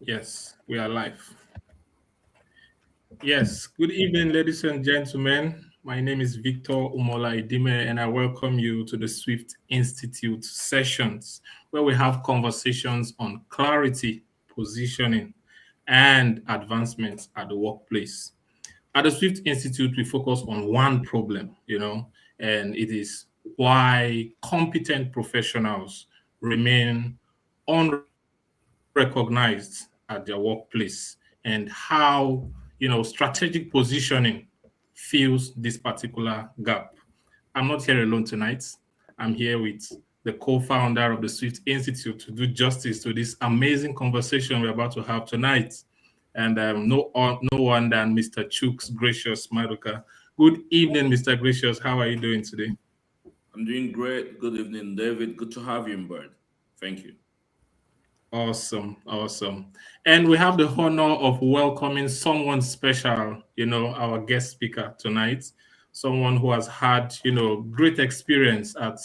Yes, we are live. Yes, good evening, ladies and gentlemen. My name is Victor Umola Idime, and I welcome you to the Swift Institute sessions, where we have conversations on clarity, positioning, and advancements at the workplace. At the Swift Institute, we focus on one problem, and it is why competent professionals remain unrecognized at their workplace and how, strategic positioning fills this particular gap. I'm not here alone tonight. I'm here with the co-founder of the Swift Institute to do justice to this amazing conversation we're about to have tonight. And no one than Mr. Chooks Gracious Maruka. Good evening, Mr. Gracious. How are you doing today? I'm doing great. Good evening, David. Good to have you in Bird. Thank you. Awesome, awesome. And we have the honor of welcoming someone special, our guest speaker tonight, someone who has had, great experience at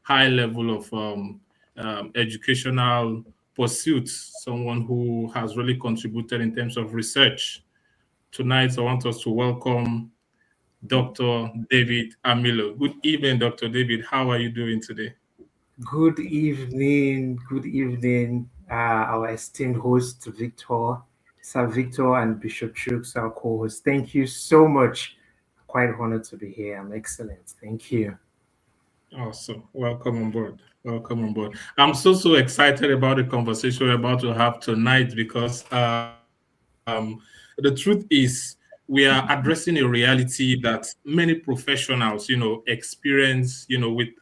high level of educational pursuits, someone who has really contributed in terms of research. Tonight, I want us to welcome Dr. David Amilo. Good evening, Dr. David. How are you doing today? Good evening, our esteemed host Victor, Sir Victor, and Bishop Chooks, our co-host. Thank you so much. Quite honored to be here. I'm excellent. Thank you. Awesome. Welcome on board. Welcome on board. I'm so excited about the conversation we're about to have tonight because the truth is we are addressing a reality that many professionals, experience,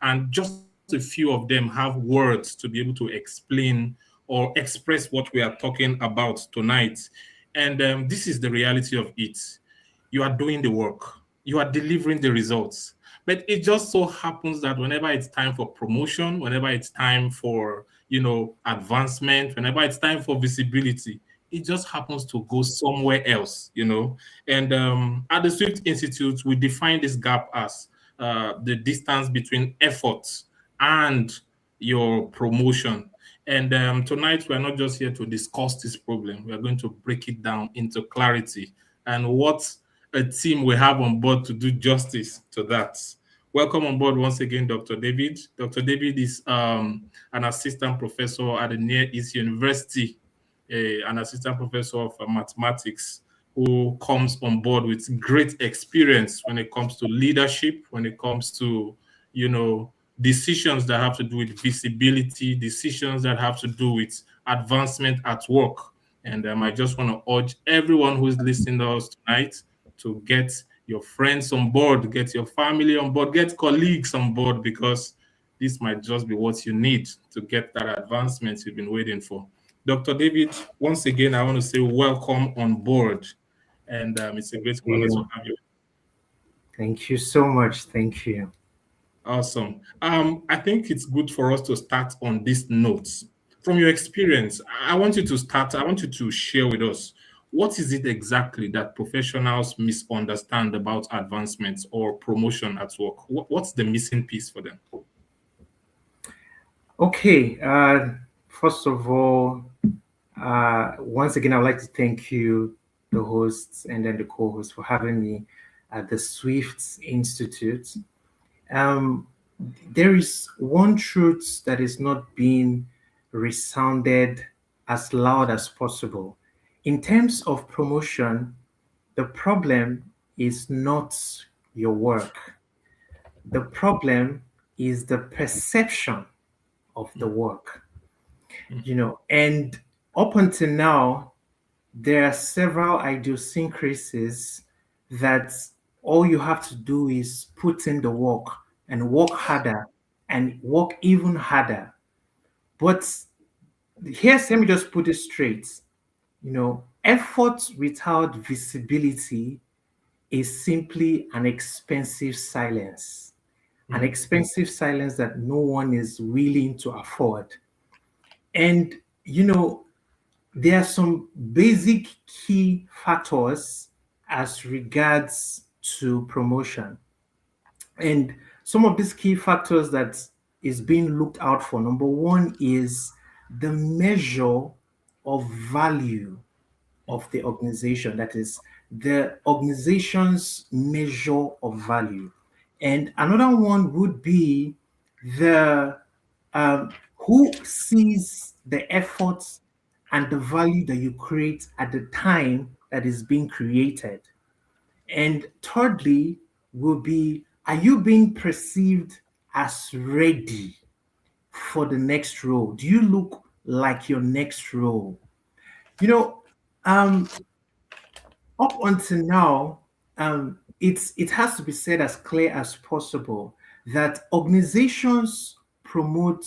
and just a few of them have words to be able to explain or express what we are talking about tonight. And this is the reality of it. You are doing the work, you are delivering the results. But it just so happens that whenever it's time for promotion, whenever it's time for, advancement, whenever it's time for visibility, it just happens to go somewhere else. And at the Swift Institute, we define this gap as the distance between effort and your promotion. And tonight, we're not just here to discuss this problem, we're going to break it down into clarity and what a team we have on board to do justice to that. Welcome on board once again, Dr. David. Dr. David is an assistant professor at the Near East University, an assistant professor of mathematics who comes on board with great experience when it comes to leadership, when it comes to, decisions that have to do with visibility, decisions that have to do with advancement at work. And I just want to urge everyone who is listening to us tonight to get your friends on board, get your family on board, get colleagues on board, because this might just be what you need to get that advancement you've been waiting for. Dr. David, once again, I want to say welcome on board. And it's a great honor to have you. Thank you so much. Thank you. Awesome. I think it's good for us to start on these notes. From your experience, I want you to share with us what is it exactly that professionals misunderstand about advancements or promotion at work? What's the missing piece for them? Okay. First of all, once again, I'd like to thank you, the hosts, and then the co-host, for having me at the Swift Institute. Um, there is one truth that is not being resounded as loud as possible. In terms of promotion, the problem is not your work. The problem is the perception of the work. And up until now, there are several idiosyncrasies that all you have to do is put in the work and work harder and work even harder. But let me just put it straight. Effort without visibility is simply an expensive silence, an expensive silence that no one is willing to afford. And, there are some basic key factors as regards to promotion. And some of these key factors that is being looked out for, number one is the measure of value of the organization. That is the organization's measure of value. And another one would be the who sees the efforts and the value that you create at the time that is being created. And thirdly, will be, are you being perceived as ready for the next role? Do you look like your next role? You know, up until now, it has to be said as clear as possible that organizations promote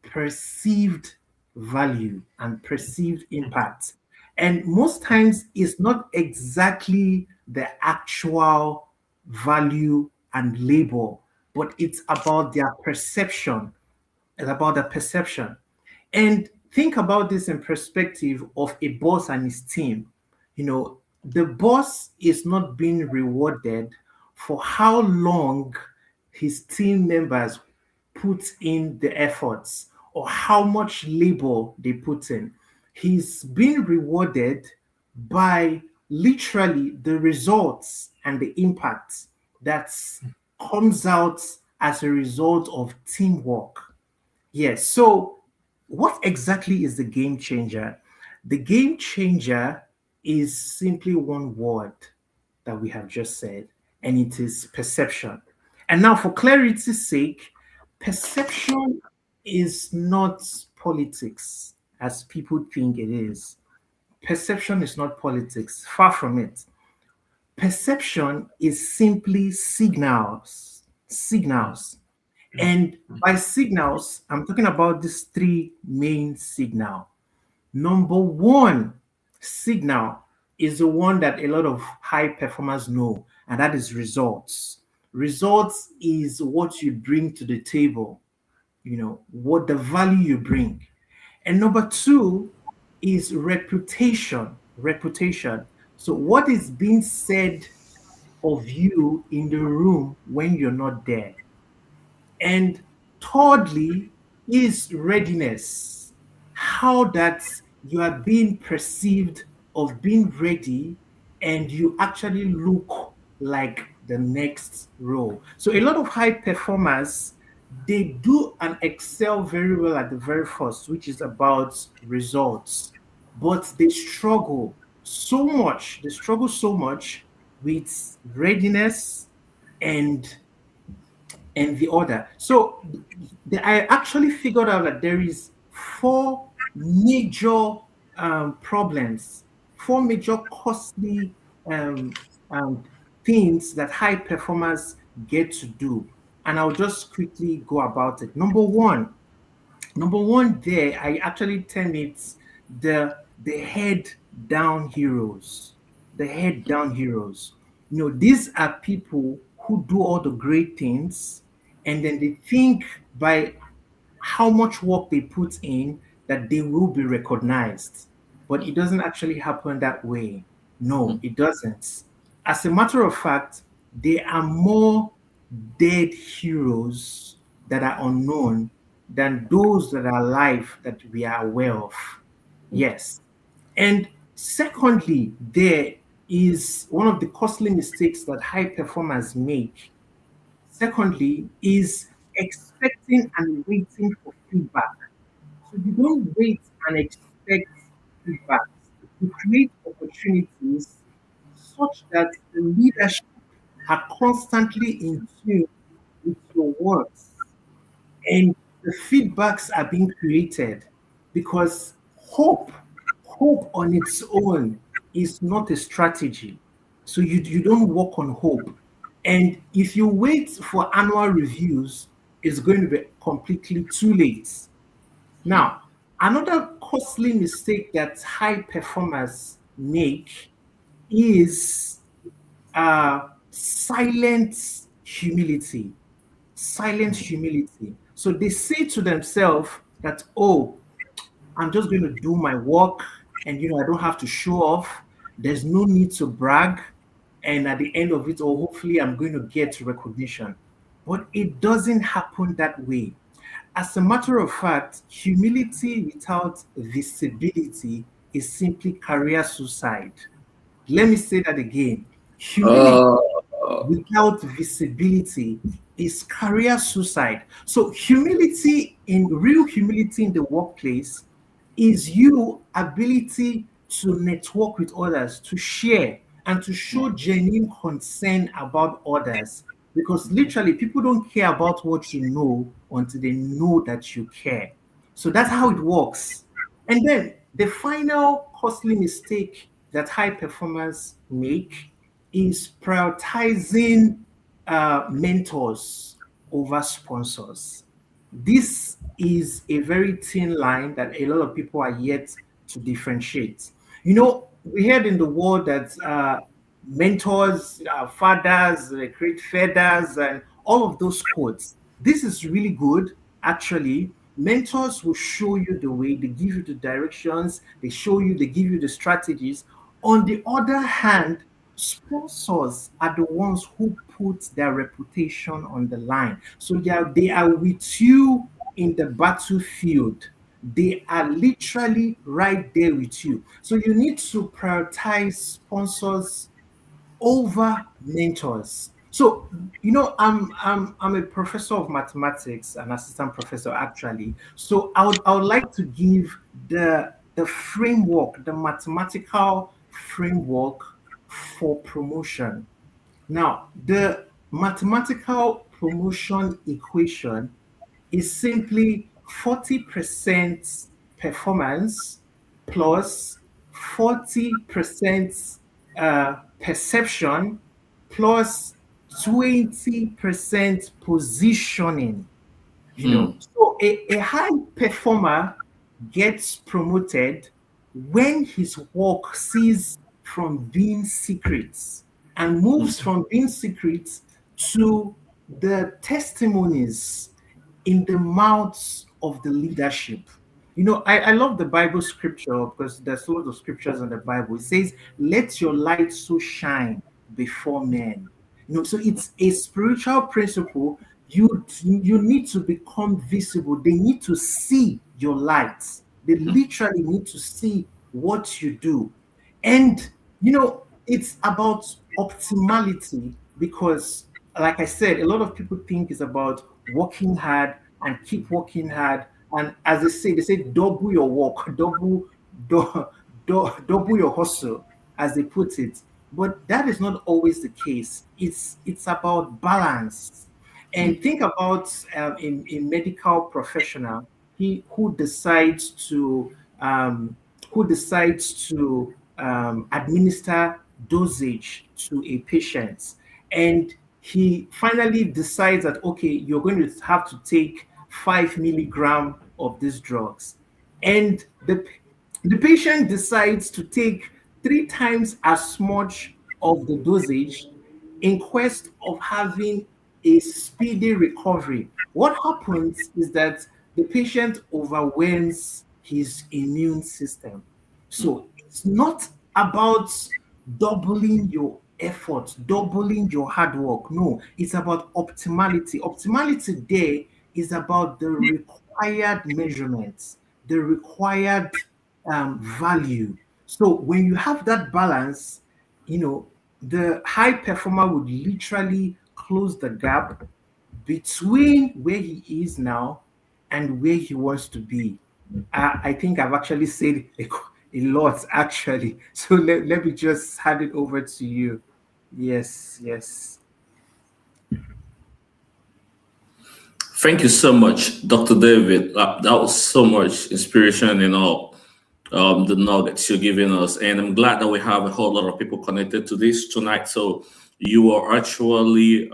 perceived value and perceived impact. And most times it's not exactly the actual value and labor, but it's about their perception. It's about the perception. And think about this in perspective of a boss and his team. The boss is not being rewarded for how long his team members put in the efforts or how much labor they put in. He's being rewarded by literally the results and the impact that comes out as a result of teamwork. Yes. So, what exactly is the game changer? The game changer is simply one word that we have just said, and it is perception. And now, for clarity's sake, perception is not politics as people think it is. Perception is not politics, far from it. Perception is simply signals. Signals. And by signals, I'm talking about these three main signals. Number one signal is the one that a lot of high performers know, and that is results. Results is what you bring to the table, what the value you bring. And number two is reputation. Reputation. So, what is being said of you in the room when you're not there? And thirdly is readiness, how that you are being perceived of being ready and you actually look like the next role. So a lot of high performers, they do and excel very well at the very first, which is about results, but they struggle so much. They struggle so much with readiness and the other. So I actually figured out that there is four major problems, four major costly things that high performers get to do. And I'll just quickly go about it. Number one there, I actually term it the head down heroes. The head down heroes. These are people who do all the great things, and then they think by how much work they put in that they will be recognized. But it doesn't actually happen that way. No, it doesn't. As a matter of fact, there are more dead heroes that are unknown than those that are alive that we are aware of. Yes. And secondly, there is one of the costly mistakes that high performers make. Secondly, is expecting and waiting for feedback. So you don't wait and expect feedback. You create opportunities such that the leadership are constantly in tune with your words, and the feedbacks are being created because hope on its own is not a strategy. So you don't work on hope. And if you wait for annual reviews, it's going to be completely too late. Now, another costly mistake that high performers make is silent humility. Silent humility. So they say to themselves that, oh, I'm just going to do my work and I don't have to show off. There's no need to brag. And at the end of it, hopefully I'm going to get recognition. But it doesn't happen that way. as a matter of fact, humility without visibility is simply career suicide. Let me say that again. Humility Uh, without visibility is career suicide. So real humility in the workplace is you ability to network with others, to share and to show genuine concern about others. Because literally people don't care about what you know until they know that you care. So that's how it works. And then the final costly mistake that high performers make is prioritizing mentors over sponsors. This is a very thin line that a lot of people are yet to differentiate. You know, we heard in the world that mentors, fathers, create feathers, and all of those quotes. This is really good, actually. Mentors will show you the way, they give you the directions, they give you the strategies. On the other hand, sponsors are the ones who put their reputation on the line. So they are with you in the battlefield. They are literally right there with you. So you need to prioritize sponsors over mentors. So, I'm a professor of mathematics, an assistant professor actually. So I would like to give the framework, the mathematical framework for promotion. Now, the mathematical promotion equation is simply 40% performance plus 40% perception plus 20% positioning. So a high performer gets promoted when his work ceases from being secrets and moves from being secrets to the testimonies in the mouths of the leadership. I love the Bible scripture because there's a lot of scriptures in the Bible. It says, let your light so shine before men. So it's a spiritual principle. You need to become visible. They need to see your lights. They literally need to see what you do. And it's about optimality because, like I said, a lot of people think it's about working hard and keep working hard. And as they say double your work, double your hustle, as they put it. But that is not always the case. It's about balance. And think about in medical professional, he who decides to administer dosage to a patient, and he finally decides that okay, you're going to have to take 5 milligram of these drugs, and the patient decides to take 3 times as much of the dosage in quest of having a speedy recovery. What happens is that the patient overwhelms his immune system. So it's not about doubling your effort, doubling your hard work. No, it's about optimality. Optimality there is about the required measurements, the required value. So when you have that balance, the high performer would literally close the gap between where he is now and where he wants to be. I think I've actually said a lot, actually. So let me just hand it over to you. Yes, yes. Thank you so much, Dr. David. That was so much inspiration in all the nuggets you're giving us. And I'm glad that we have a whole lot of people connected to this tonight. So you are actually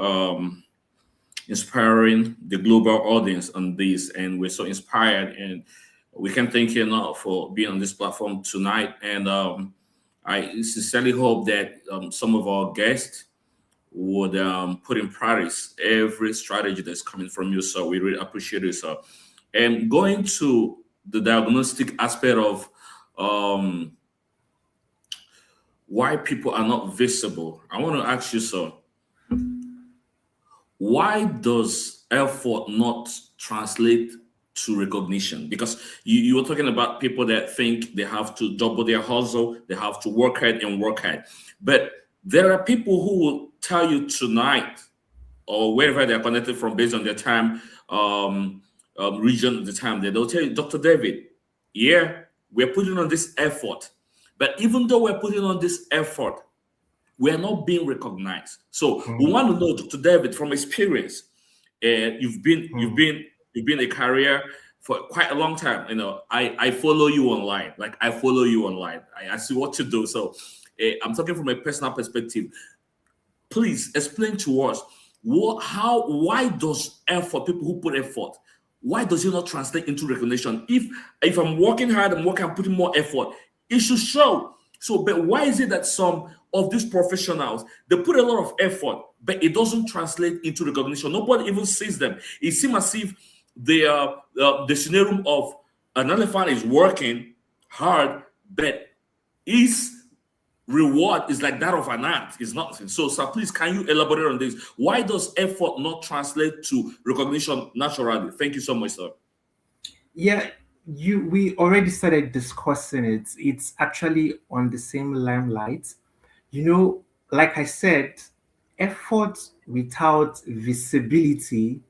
inspiring the global audience on this. And we're so inspired. And we can thank you enough for being on this platform tonight. And I sincerely hope that some of our guests would put in practice every strategy that's coming from you. So we really appreciate it, sir. And going to the diagnostic aspect of why people are not visible, I want to ask you, sir, why does effort not translate to recognition? Because you were talking about people that think they have to double their hustle, they have to work hard and work hard. But there are people who will tell you tonight or wherever they're connected from based on their time, region of the time, they'll tell you, Dr. David, yeah, we're putting on this effort. But even though we're putting on this effort, we're not being recognized. So we want to know, Dr. David, from experience, you've been a career for quite a long time. You know, I follow you online. Like I follow you online. I see what you do. So I'm talking from a personal perspective. Please explain to us why does effort, people who put effort, why does it not translate into recognition? If I'm working hard, I'm putting more effort, it should show. So, but why is it that some of these professionals, they put a lot of effort, but it doesn't translate into recognition? Nobody even sees them. It seems as if the scenario of an elephant is working hard, but his reward is like that of an ant. It's nothing. So, sir, please, can you elaborate on this? Why does effort not translate to recognition naturally? Thank you so much, sir. Yeah, we already started discussing it. It's actually on the same limelight. You know, like I said, effort without visibility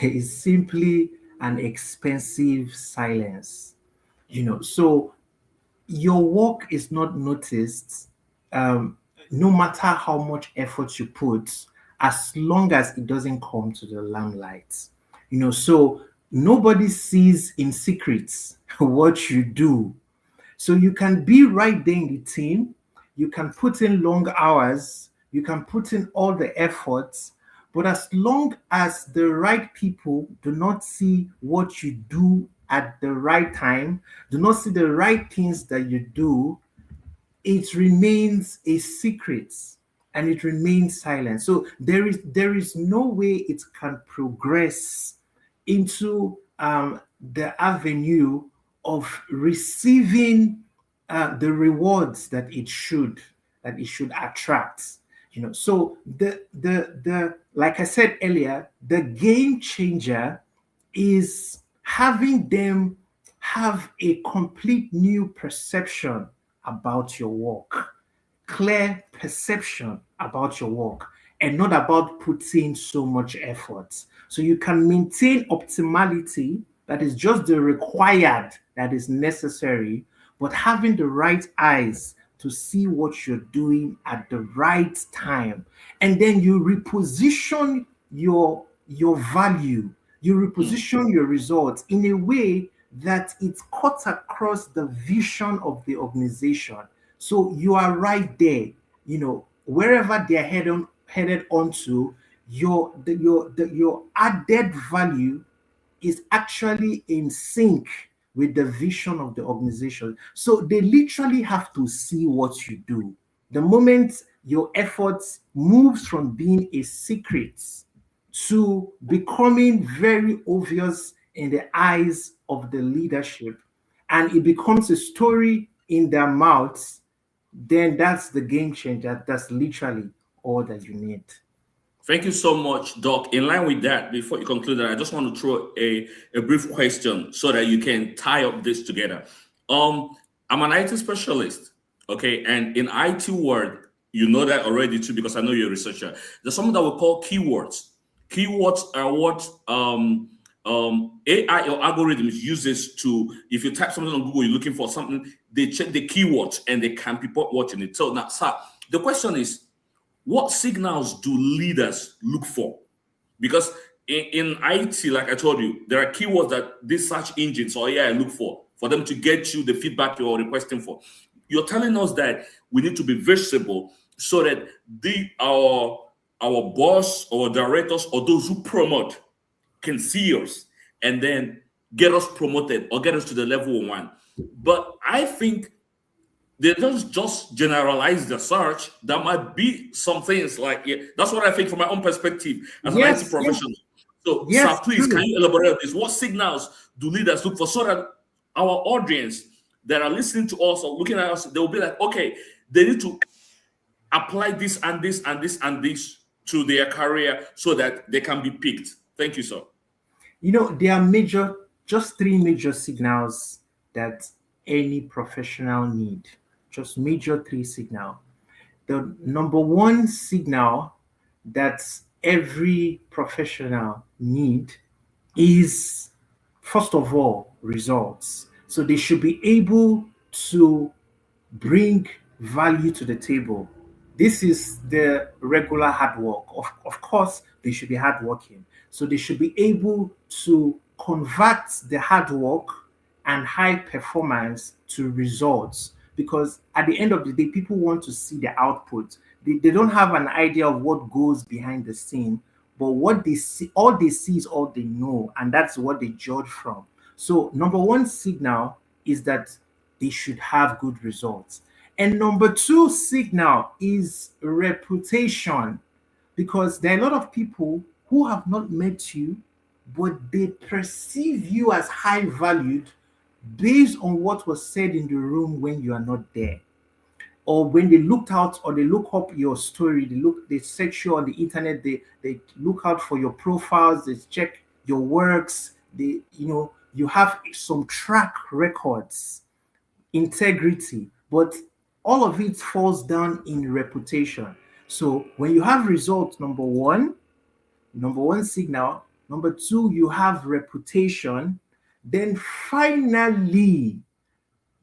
is simply an expensive silence. You know, so your work is not noticed, no matter how much effort you put, as long as it doesn't come to the limelight. You know, so nobody sees in secrets what you do. So you can be right there in the team, you can put in long hours, you can put in all the efforts, but as long as the right people do not see what you do at the right time, do not see the right things that you do, it remains a secret and it remains silent. So there is no way it can progress into the avenue of receiving the rewards that it should attract. You know, so the like I said earlier, the game changer is having them have a complete new perception about your work, clear perception about your work, and not about putting so much effort. So you can maintain optimality, that is just the required, that is necessary, but having the right eyes to see what you're doing at the right time. And then you reposition your value, you reposition your results in a way that it cuts across the vision of the organization. So you are right there, you know, wherever they're headed onto, your added value is actually in sync with the vision of the organization. So they literally have to see what you do. The moment your efforts moves from being a secret to becoming very obvious in the eyes of the leadership, and it becomes a story in their mouths, then that's the game changer. That's literally all that you need. Thank you so much, Doc. In line with that, before you conclude that, I just want to throw a brief question so that you can tie up this together. I'm an IT specialist, okay? And in IT world, you know that already too, because I know you're a researcher. There's something that we call keywords. Keywords are what AI or algorithms uses to, if you type something on Google, you're looking for something, they check the keywords and they can people watching it. So now, sir, the question is, what signals do leaders look for? Because in IT, like I told you, there are keywords that these search engines or AI look for them to get you the feedback you're requesting for. You're telling us that we need to be visible so that our boss or directors or those who promote can see us and then get us promoted or get us to the level one. But I think they don't just generalize the search. There might be some things like, yeah, that's what I think from my own perspective as an IT professional. Yes. So, sir, please, can you elaborate on this? What signals do leaders look for so that our audience that are listening to us or looking at us, they will be like, okay, they need to apply this and this and this and this to their career so that they can be picked. Thank you, sir. You know, there are major just three major signals that any professional need. Just major three signal. The number one signal that every professional need is, first of all, results. So they should be able to bring value to the table. This is the regular hard work. Of course, they should be hardworking. So they should be able to convert the hard work and high performance to results. Because at the end of the day, people want to see the output. They don't have an idea of what goes behind the scene, but what they see is all they know, and that's what they judge from. So, number one signal is that they should have good results. And number two signal is reputation, because there are a lot of people who have not met you, but they perceive you as high valued based on what was said in the room when you are not there, or when they looked out or they look up your story, they search you on the internet, they look out for your profiles, they check your works, you have some track records, integrity, but all of it falls down in reputation. So when you have results, number one signal, number two, you have reputation, then finally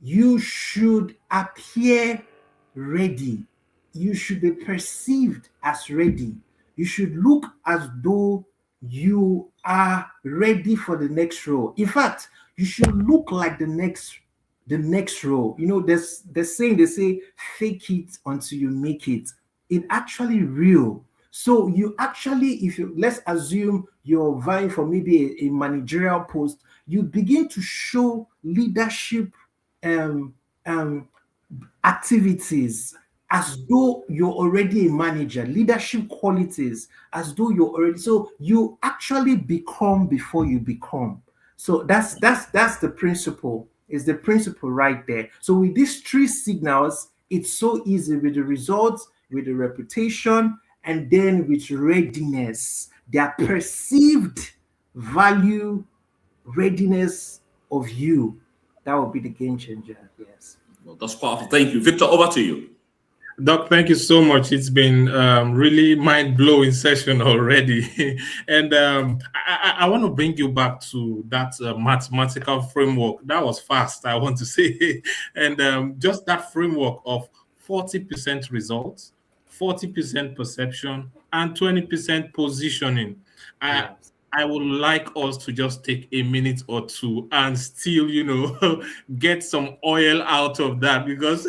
you should appear ready. You should be perceived as ready. You should look as though you are ready for the next role. In fact, you should look like the next role. There's saying, they say, fake it until you make it. It's actually real. So you actually, let's assume you're vying for maybe a managerial post, you begin to show leadership activities as though you're already a manager, leadership qualities as though you're already, so you actually become before you become. So that's the principle. Is the principle right there. So with these three signals, it's so easy with the results, with the reputation, and then with readiness. Their perceived value, readiness of you. That would be the game changer. Yes. Well, that's powerful. Thank you. Victor, over to you. Doc, thank you so much. It's been really mind-blowing session already. And I want to bring you back to that mathematical framework. That was fast, I want to say. And just that framework of 40% results, 40% perception, and 20% positioning. I would like us to just take a minute or two and still, get some oil out of that, because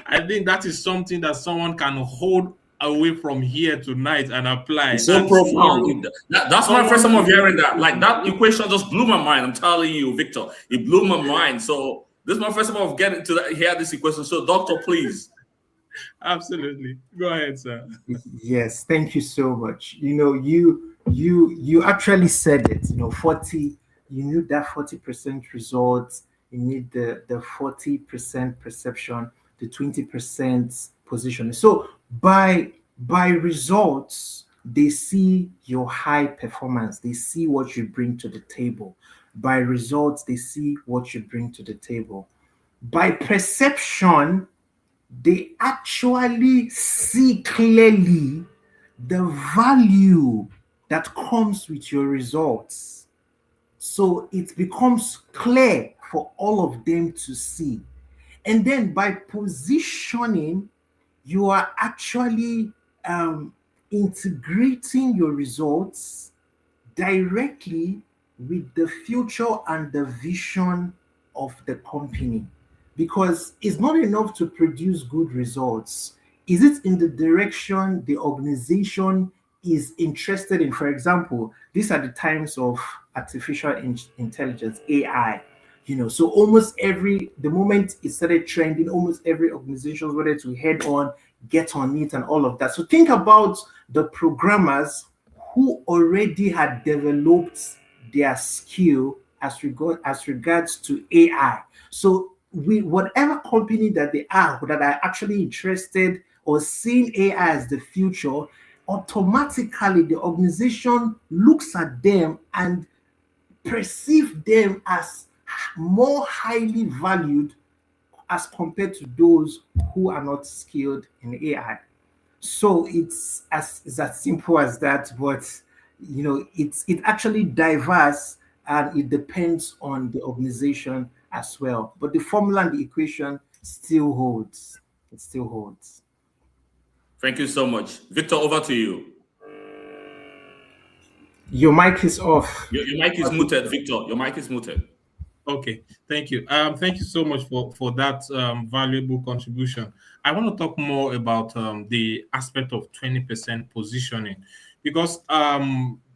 I think that is something that someone can hold away from here tonight and apply. It's so profound. That's my first time of hearing that. Like, that equation just blew my mind. I'm telling you, Victor, it blew my mind. So this is my first time of getting to hear this equation. So, Doctor, please. Absolutely. Go ahead, sir. Yes, thank you so much. You actually said it. 40, you need that 40% results, you need the 40% perception, the 20% position. So by results, they see your high performance, they see what you bring to the table. By results, they see what you bring to the table. By perception, they actually see clearly the value that comes with your results. So it becomes clear for all of them to see. And then by positioning, you are actually integrating your results directly with the future and the vision of the company. Because it's not enough to produce good results. Is it in the direction the organization is interested in? For example, these are the times of artificial intelligence, AI. So almost the moment it started trending, almost every organization wanted to head on, get on it, and all of that. So think about the programmers who already had developed their skill as regards to AI. So whatever company that they are that are actually interested or seeing AI as the future, automatically the organization looks at them and perceive them as more highly valued as compared to those who are not skilled in AI. So it's as simple as that, but it actually diverse, and it depends on the organization as well. But the formula and the equation still holds. It still holds. Thank you so much. Victor, over to you. Your mic is off. Your mic is muted, Victor. Your mic is muted. Okay, thank you. Thank you so much for that valuable contribution. I want to talk more about the aspect of 20% positioning, because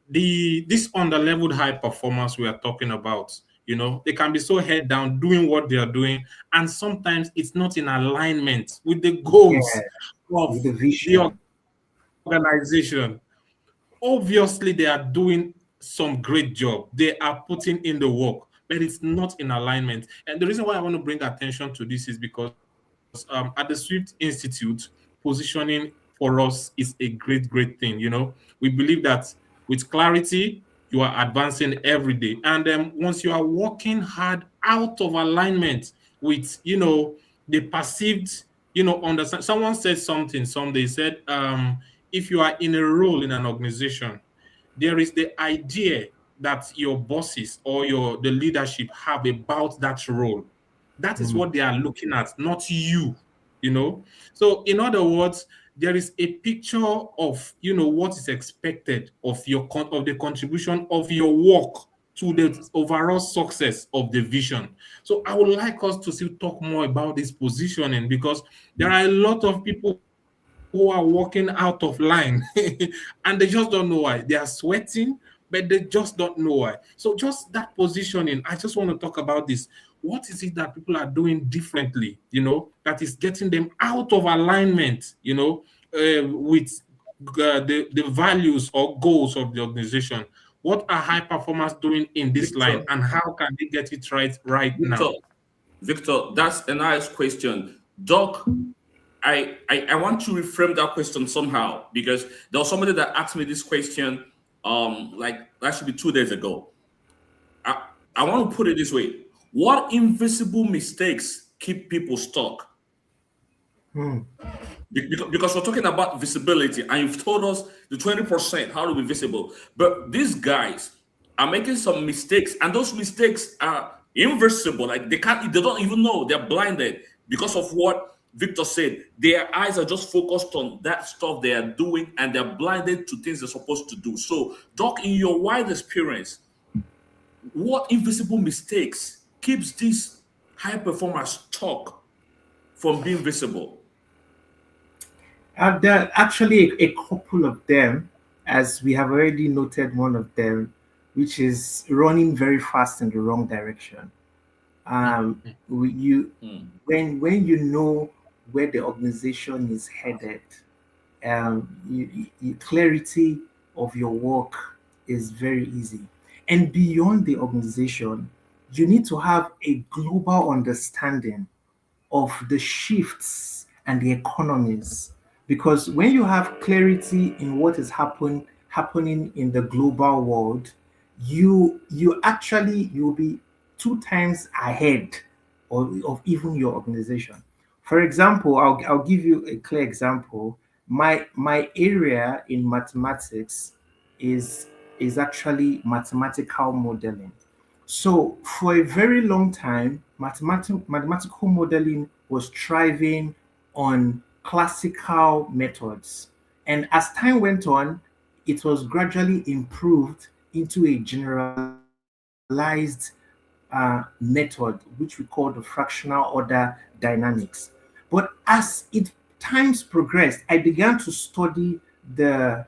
this under-leveled high performance we are talking about, they can be so head down doing what they are doing, and sometimes it's not in alignment with the goals of With the vision. organization. Obviously, they are doing some great job. They are putting in the work, but it's not in alignment. And the reason why I want to bring attention to this is because at the Swift Institute, positioning for us is a great, great thing. We believe that with clarity, you are advancing every day. And once you are working hard out of alignment with, the perceived, understand. Someone said something someday, said, if you are in a role in an organization, there is the idea that your bosses or the leadership have about that role. That is what they are looking at, not you. So in other words, there is a picture of what is expected of the contribution of your work to the overall success of the vision. So I would like us to still talk more about this positioning, because there are a lot of people who are walking out of line and they just don't know why. They are sweating, but they just don't know why. So just that positioning, I just want to talk about this. What is it that people are doing differently, that is getting them out of alignment, with the values or goals of the organization? What are high performers doing in this line, and how can they get it right now? Victor, that's a nice question. Doc, I want to reframe that question somehow, because there was somebody that asked me this question like that should be 2 days ago. I want to put it this way. What invisible mistakes keep people stuck? Because we're talking about visibility, and you've told us the 20%, how to be visible. But these guys are making some mistakes, and those mistakes are invisible. Like they don't even know, they're blinded because of what Victor said. Their eyes are just focused on that stuff they are doing, and they're blinded to things they're supposed to do. So, Doc, in your wide experience, what invisible mistakes keeps these high performers stuck from being visible? There are actually a couple of them, as we have already noted one of them, which is running very fast in the wrong direction. When you know where the organization is headed, clarity of your work is very easy. And beyond the organization, you need to have a global understanding of the shifts and the economies. Because when you have clarity in what is happening in the global world, you'll be 2 times ahead of even your organization. For example, I'll give you a clear example. My area in mathematics is actually mathematical modeling. So for a very long time, mathematical modeling was thriving on classical methods. And as time went on, it was gradually improved into a generalized method, which we call the fractional order dynamics. But as times progressed, I began to study the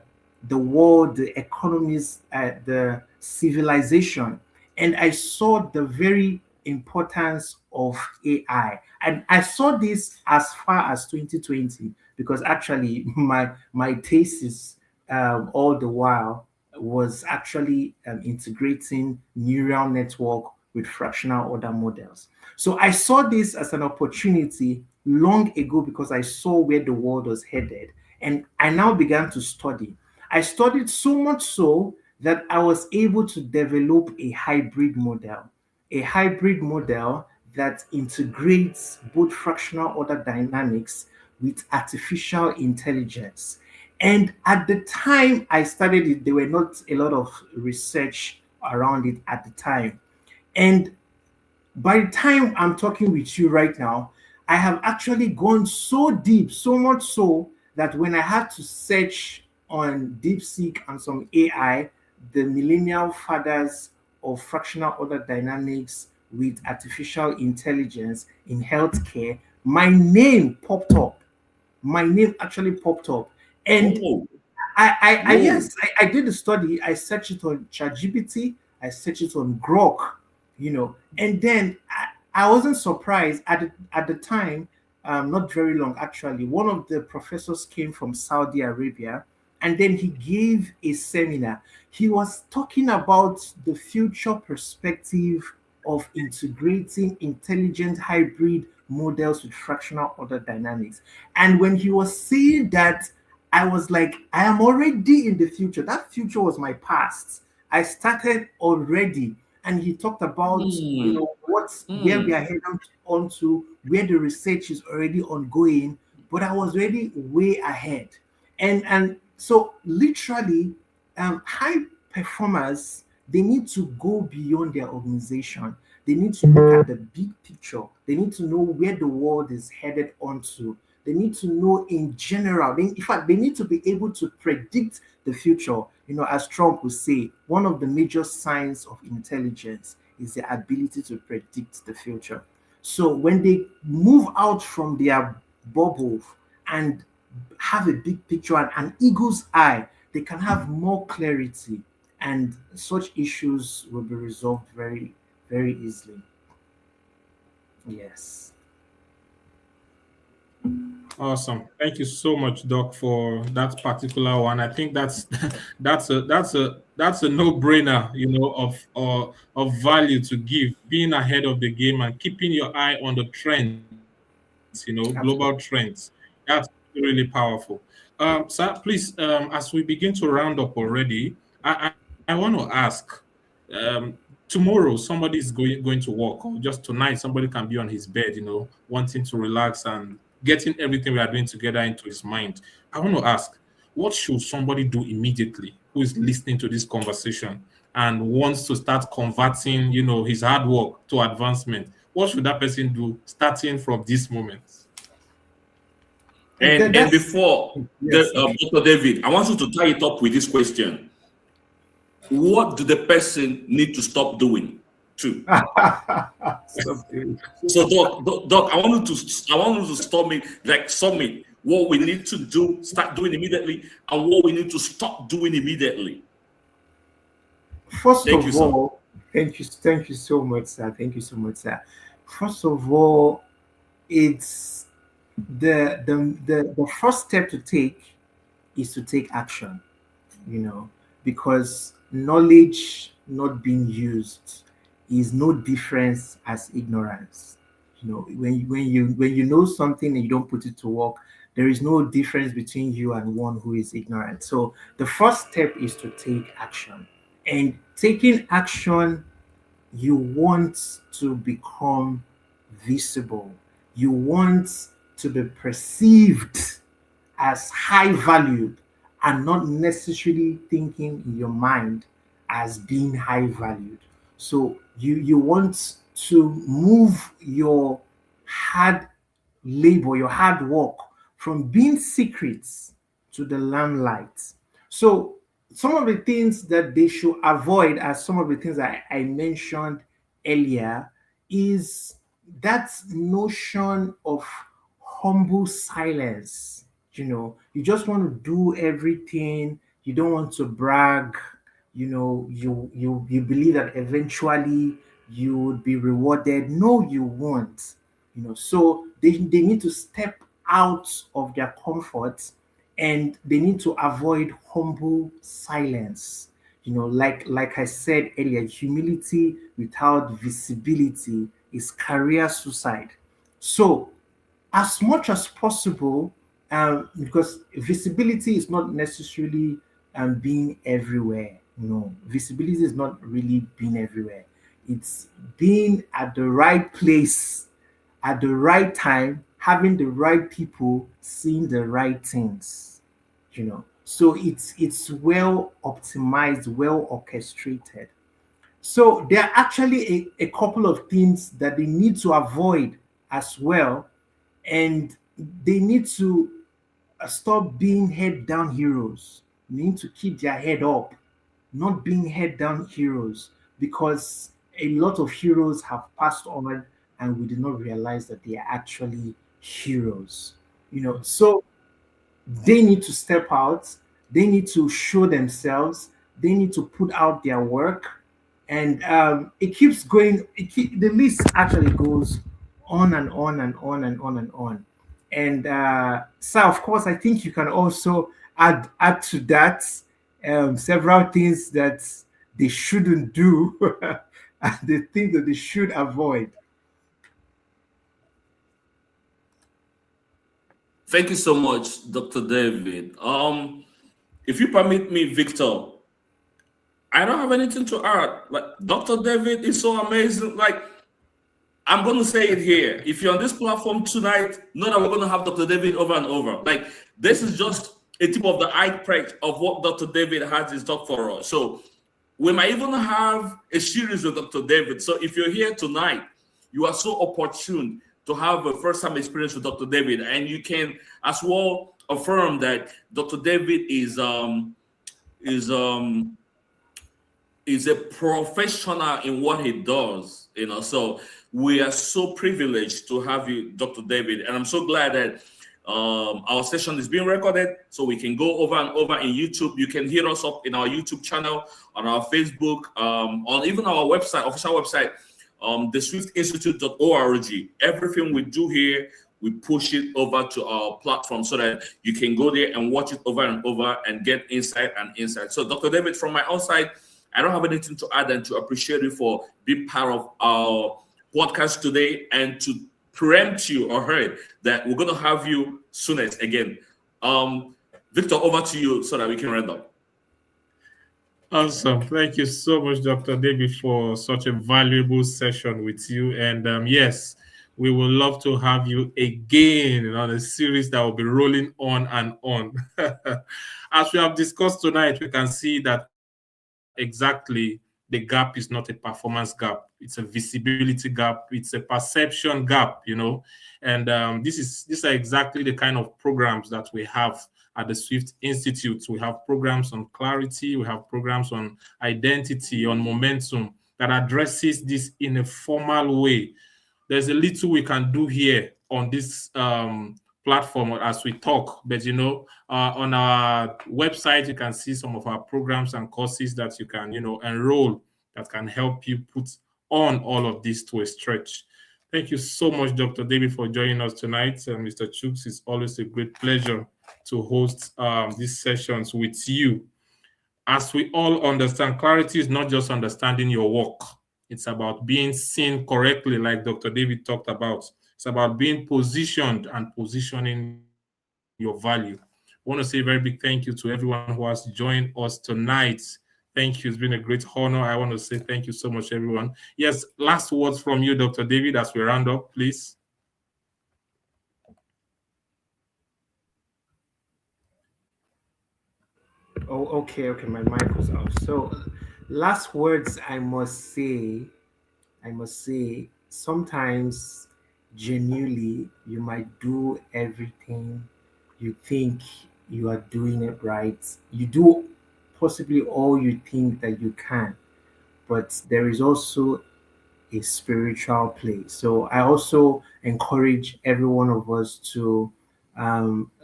world, the economies, the civilization, and I saw the very importance of AI. And I saw this as far as 2020, because actually my thesis all the while was actually integrating neural network with fractional order models. So I saw this as an opportunity long ago, because I saw where the world was headed, and I now began to study. I studied so much so that I was able to develop a hybrid model that integrates both fractional order dynamics with artificial intelligence. And at the time I started it, there were not a lot of research around it at the time. And by the time I'm talking with you right now, I have actually gone so deep, so much so that when I had to search on DeepSeek and some AI, the millennial fathers of fractional order dynamics with artificial intelligence in healthcare, my name popped up. My name actually popped up. And Oh, whoa. yes, I did the study. I searched it on ChatGPT, I searched it on Grok, and then I wasn't surprised at the time. Not very long actually. One of the professors came from Saudi Arabia, and then he gave a seminar. He was talking about the future perspective of integrating intelligent hybrid models with fractional order dynamics. And when he was saying that, I was like, I am already in the future. That future was my past. I started already. And he talked about, Hmm. what's where we Hmm. are heading on to, where the research is already ongoing, but I was already way ahead. And so literally, high performers, they need to go beyond their organization. They need to look at the big picture. They need to know where the world is headed onto. They need to know in general. In fact, they need to be able to predict the future. As Trump would say, one of the major signs of intelligence is the ability to predict the future. So when they move out from their bubble and have a big picture and an eagle's eye, they can have more clarity, and such issues will be resolved very, very easily. Yes. Awesome. Thank you so much, Doc, for that particular one. I think that's that's a no-brainer, of value to give, being ahead of the game and keeping your eye on the trends, global Absolutely. trends. That's really powerful. Sir, please, as we begin to round up already, I want to ask, tomorrow somebody's going to work, or just tonight somebody can be on his bed, wanting to relax and getting everything we are doing together into his mind. I want to ask, what should somebody do immediately who is listening to this conversation and wants to start converting, his hard work to advancement? What should that person do starting from this moment? And That's before yes. Dr. David, I want you to tie it up with this question: what do the person need to stop doing? Too. Something. So, Doc, I want you to sum it what we need to do, start doing immediately, and what we need to stop doing immediately. First Thank you, of sir. all, thank you so much, sir. Thank you so much, sir. First of all, it's the first step to take is to take action, because knowledge not being used is no difference as ignorance. When you know something and you don't put it to work, there is no difference between you and one who is ignorant. So the first step is to take action. And taking action, you want to become visible. You want to be perceived as high valued, and not necessarily thinking in your mind as being high valued. So you want to move your hard labor, your hard work, from being secrets to the limelight. So some of the things that they should avoid, as some of the things I mentioned earlier, is that notion of humble silence. You just want to do everything. You don't want to brag. You believe that eventually you would be rewarded. No, you won't. So they need to step out of their comfort, and they need to avoid humble silence. Like I said earlier, humility without visibility is career suicide. So as much as possible, because visibility is not necessarily being everywhere. No, visibility is not really being everywhere. It's being at the right place at the right time, having the right people, seeing the right things. So it's well optimized, well orchestrated. So there are actually a couple of things that they need to avoid as well, and they need to stop being head down heroes. They need to keep their head up, not being head down heroes, because a lot of heroes have passed on and we did not realize that they are actually heroes. So they need to step out, they need to show themselves, they need to put out their work, and it keeps going. The list actually goes on and on and on and on and on. And so, of course, I think you can also add to that several things that they shouldn't do, and the things that they should avoid. Thank you so much, Dr. David. If you permit me, Victor, I don't have anything to add. Like, Dr. David is so amazing. Like, I'm going to say it here. If you're on this platform tonight, know that we're going to have Dr. David over and over. Like, this is just a tip of the iceberg of what Dr. David has in stock for us. So we might even have a series with Dr. David. So if you're here tonight, you are so opportune to have a first-time experience with Dr. David, and you can as well affirm that Dr. David is a professional in what he does. So we are so privileged to have you, Dr. David, and I'm so glad that our session is being recorded, so we can go over and over in YouTube. You can hit us up in our YouTube channel, on our Facebook, on even our website, official website, theswiftinstitute.org. Everything we do here, we push it over to our platform so that you can go there and watch it over and over and get insight and insight. So, Dr. David, from my outside, I don't have anything to add and to appreciate you for being part of our podcast today, and to preempt you or heard that we're going to have you soonest again. Victor, over to you so that we can round up. Awesome. Thank you so much, Dr. David, for such a valuable session with you. And yes, we would love to have you again on a series that will be rolling on and on. As we have discussed tonight, we can see that exactly the gap is not a performance gap. It's a visibility gap. It's a perception gap, And these are exactly the kind of programs that we have at the Swift Institute. We have programs on clarity. We have programs on identity, on momentum that addresses this in a formal way. There's a little we can do here on this platform as we talk, but on our website you can see some of our programs and courses that you can enroll that can help you put on all of this to a stretch. Thank you so much, Dr. David, for joining us tonight. Mr. Chuks, it's always a great pleasure to host these sessions with you. As we all understand, clarity is not just understanding your work. It's about being seen correctly, like Dr. David talked about. It's about being positioned and positioning your value. I want to say a very big thank you to everyone who has joined us tonight. Thank you. It's been a great honor. I want to say thank you so much, everyone. Yes, last words from you, Dr. David, as we round up, please. Oh, okay, my mic was off. So, last words I must say, sometimes genuinely you might do everything you think you are doing it right. You do possibly all you think that you can, but there is also a spiritual play. So I also encourage every one of us to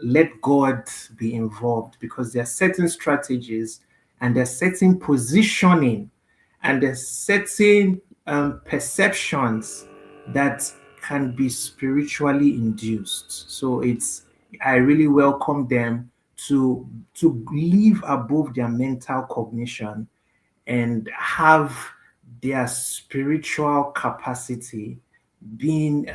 let God be involved, because there are certain strategies and there's certain positioning and there's certain perceptions that can be spiritually induced. So I really welcome them to live above their mental cognition and have their spiritual capacity being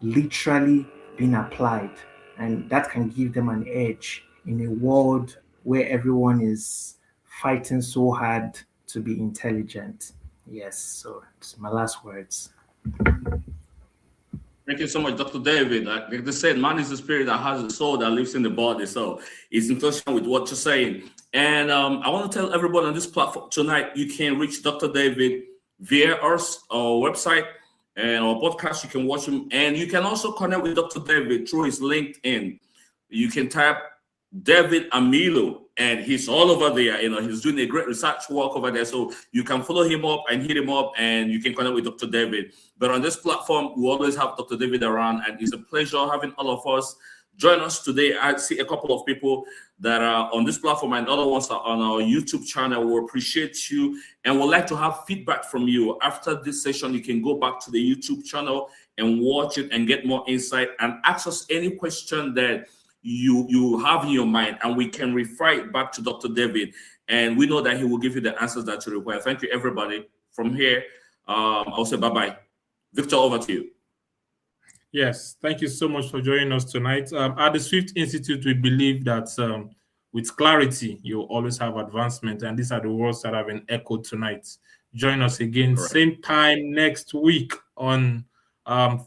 literally being applied, and that can give them an edge in a world where everyone is fighting so hard to be intelligent. Yes, so it's my last words. Thank you so much, Dr. David. Like they said, man is the spirit that has a soul that lives in the body. So it's in touch with what you're saying. And I want to tell everybody on this platform tonight, you can reach Dr. David via our website and our podcast. You can watch him. And you can also connect with Dr. David through his LinkedIn. You can type David Amilo, and he's all over there. You know, he's doing a great research work over there. So you can follow him up and hit him up, and you can connect with Dr. David. But on this platform, we always have Dr. David around, and it's a pleasure having all of us join us today. I see a couple of people that are on this platform and other ones are on our YouTube channel. We appreciate you, and we'd like to have feedback from you. After this session, you can go back to the YouTube channel and watch it and get more insight and ask us any question that you have in your mind, and we can refer it back to Dr. David, and we know that he will give you the answers that you require. Thank you, everybody. From here, I'll say bye-bye. Victor, over to you. Yes, thank you so much for joining us tonight. At the Swift Institute, we believe that with clarity, you always have advancement, and these are the words that have been echoed tonight. Join us again, same time next week on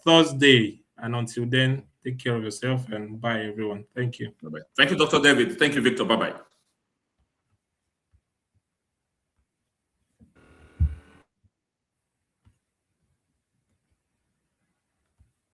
Thursday, and until then, take care of yourself, and bye, everyone. Thank you. Bye-bye. Thank you, Dr. David. Thank you, Victor. Bye-bye.